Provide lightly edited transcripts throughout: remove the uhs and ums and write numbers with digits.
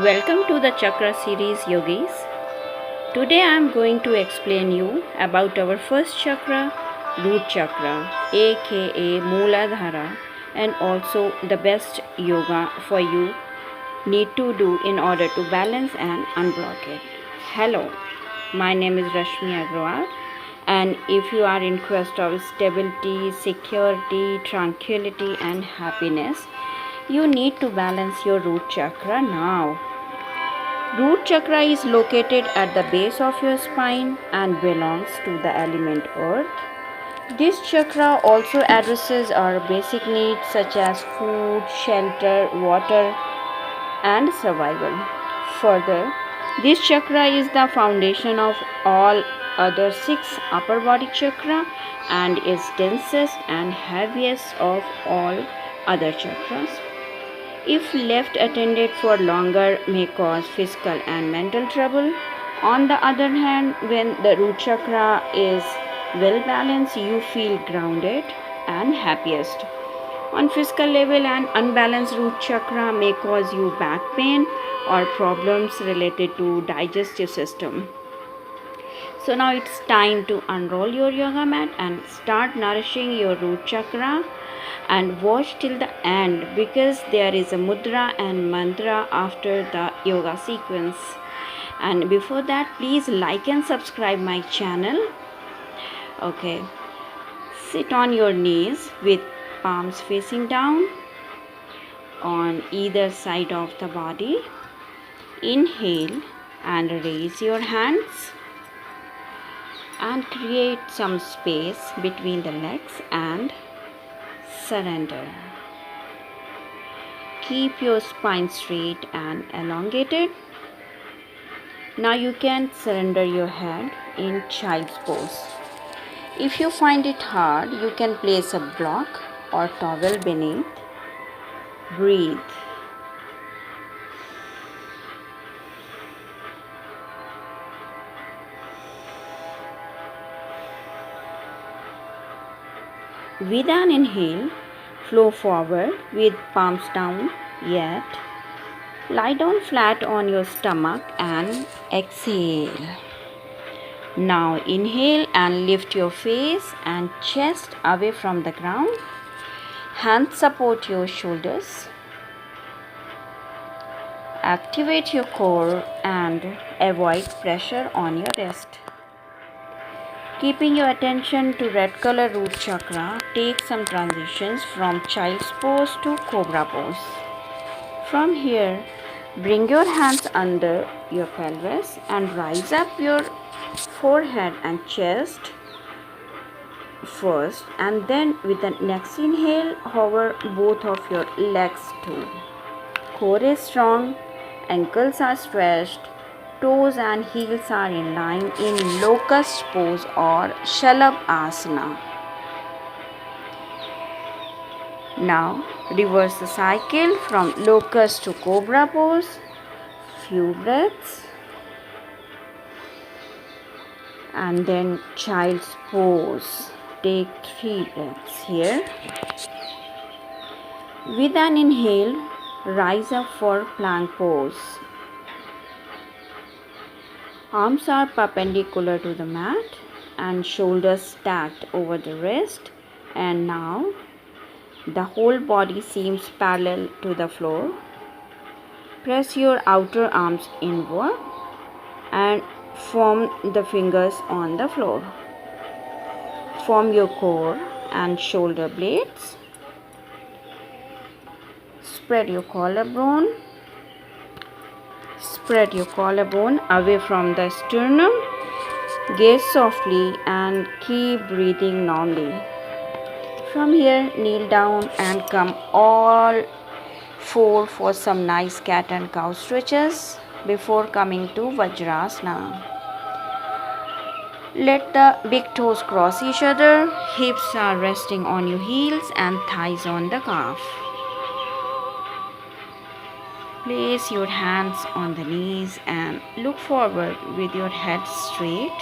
Welcome to the Chakra series, yogis. Today I am going to explain you about our first chakra, root chakra, aka Mooladhara, and also the best yoga for you need to do in order to balance and unblock it. Hello, my name is Rashmi Agrawal, and if you are in quest of stability, security, tranquility and happiness, you need to balance your root chakra now. Root chakra is located at the base of your spine and belongs to the element earth. This chakra also addresses our basic needs such as food, shelter, water, and survival. Further, this chakra is the foundation of all other six upper body chakra and is densest and heaviest of all other chakras. If left attended for longer may cause physical and mental trouble. On the other hand, when the root chakra is well balanced, you feel grounded and happiest. On physical level, an unbalanced root chakra may cause you back pain or problems related to digestive system. So now it's time to unroll your yoga mat and start nourishing your root chakra and watch till the end because there is a mudra and mantra after the yoga sequence. And before that, please like and subscribe my channel. Okay, sit on your knees with palms facing down on either side of the body. Inhale and raise your hands and create some space between the legs and surrender. Keep your spine straight and elongated. Now you can surrender your head in child's pose. If you find it hard, you can place a block or towel beneath. Breathe. With an inhale, flow forward with palms down, yet lie down flat on your stomach and exhale. Now inhale and lift your face and chest away from the ground. Hands support your shoulders. Activate your core and avoid pressure on your wrist. Keeping your attention to red color root chakra, take some transitions from child's pose to cobra pose. From here, bring your hands under your pelvis and rise up your forehead and chest first, and then with the next inhale, hover both of your legs too. Core is strong, ankles are stretched, toes and heels are in line in locust pose or Shalabhasana. Now reverse the cycle from locust to cobra pose. Few breaths. And then child's pose. Take 3 breaths here. With an inhale, rise up for plank pose. Arms are perpendicular to the mat and shoulders stacked over the wrist, and now the whole body seems parallel to the floor. Press your outer arms inward and form the fingers on the floor. Form your core and shoulder blades. Spread your collarbone. Spread your collarbone away from the sternum. Gaze softly and keep breathing normally. From here, kneel down and come all four for some nice cat and cow stretches before coming to Vajrasana. Let the big toes cross each other. Hips are resting on your heels and thighs on the calf. Place your hands on the knees and look forward with your head straight.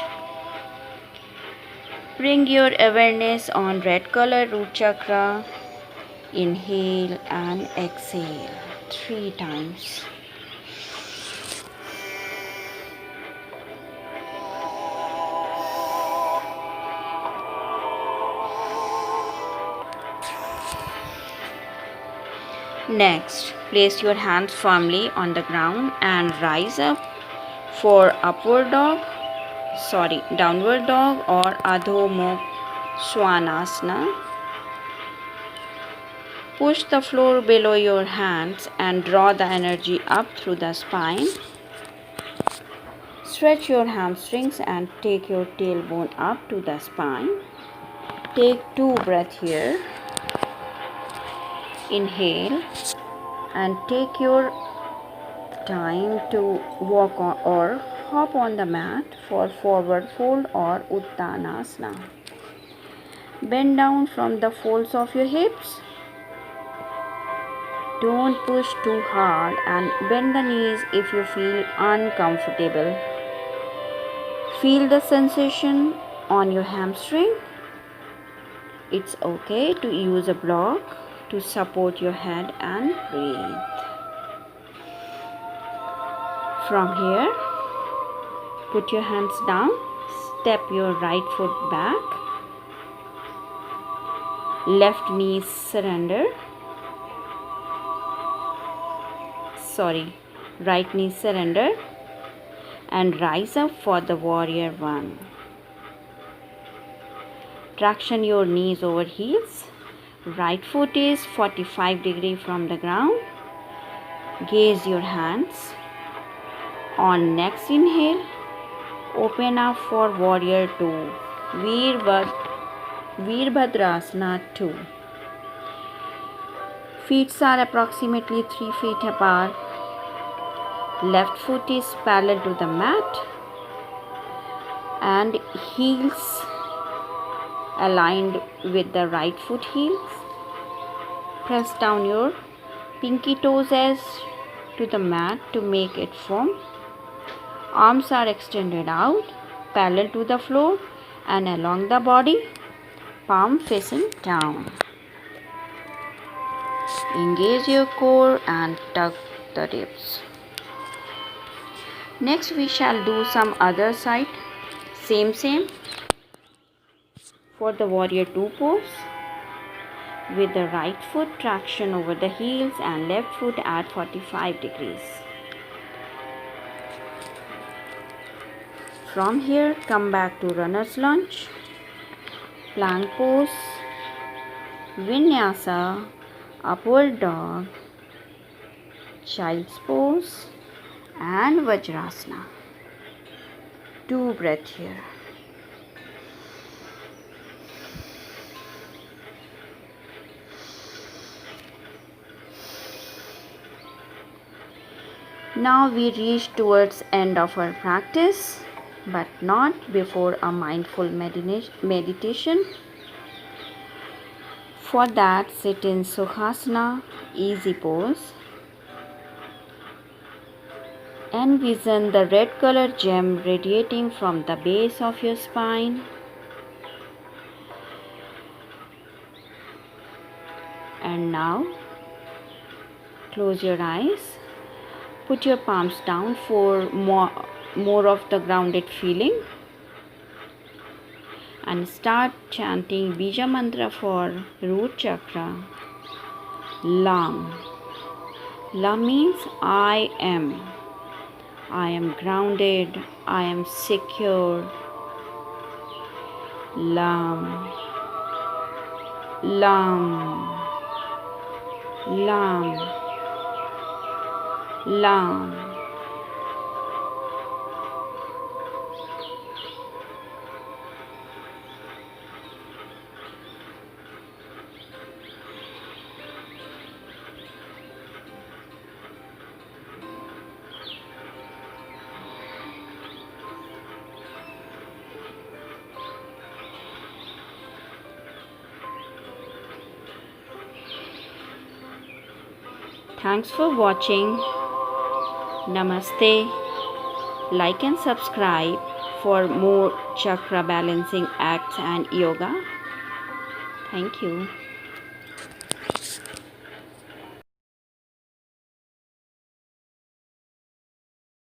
Bring your awareness on red color root chakra. Inhale and exhale 3 times. Next, place your hands firmly on the ground and rise up for downward dog or Adho Mukha Svanasana. Push the floor below your hands and draw the energy up through the spine. Stretch your hamstrings and take your tailbone up to the spine. Take 2 breaths here. Inhale and take your time to walk on or hop on the mat for forward fold or Uttanasana. Bend down from the folds of your hips. Don't push too hard and bend the knees if you feel uncomfortable. Feel the sensation on your hamstring. It's okay to use a block to support your head and breathe. From here, put your hands down, step your right foot back, left knee surrender, right knee surrender and rise up for the warrior one. Traction your knees over heels. Right foot is 45 degrees from the ground. Gaze your hands. On next inhale, open up for warrior 2. Veerbhadrasana 2. Feet are approximately 3 feet apart. Left foot is parallel to the mat and heels aligned with the right foot heels. Press down your pinky toes as to the mat to make it firm. Arms are extended out, parallel to the floor and along the body, palm facing down. Engage your core and tuck the ribs. Next we shall do some other side. Same. For the warrior 2 pose, with the right foot traction over the heels and left foot at 45 degrees. From here, come back to runner's lunge, plank pose, vinyasa, upward dog, child's pose and Vajrasana. 2 breaths here. Now we reach towards end of our practice, but not before a mindful meditation. For that, sit in Sukhasana, easy pose. Envision the red color gem radiating from the base of your spine. And now, close your eyes. Put your palms down for more of the grounded feeling. And start chanting Bija Mantra for root chakra. Lam. Lam means I am. I am grounded. I am secure. Lam. Lam. Lam. Lam. Thanks for watching. Namaste. Like and subscribe for more chakra balancing acts and yoga. Thank you.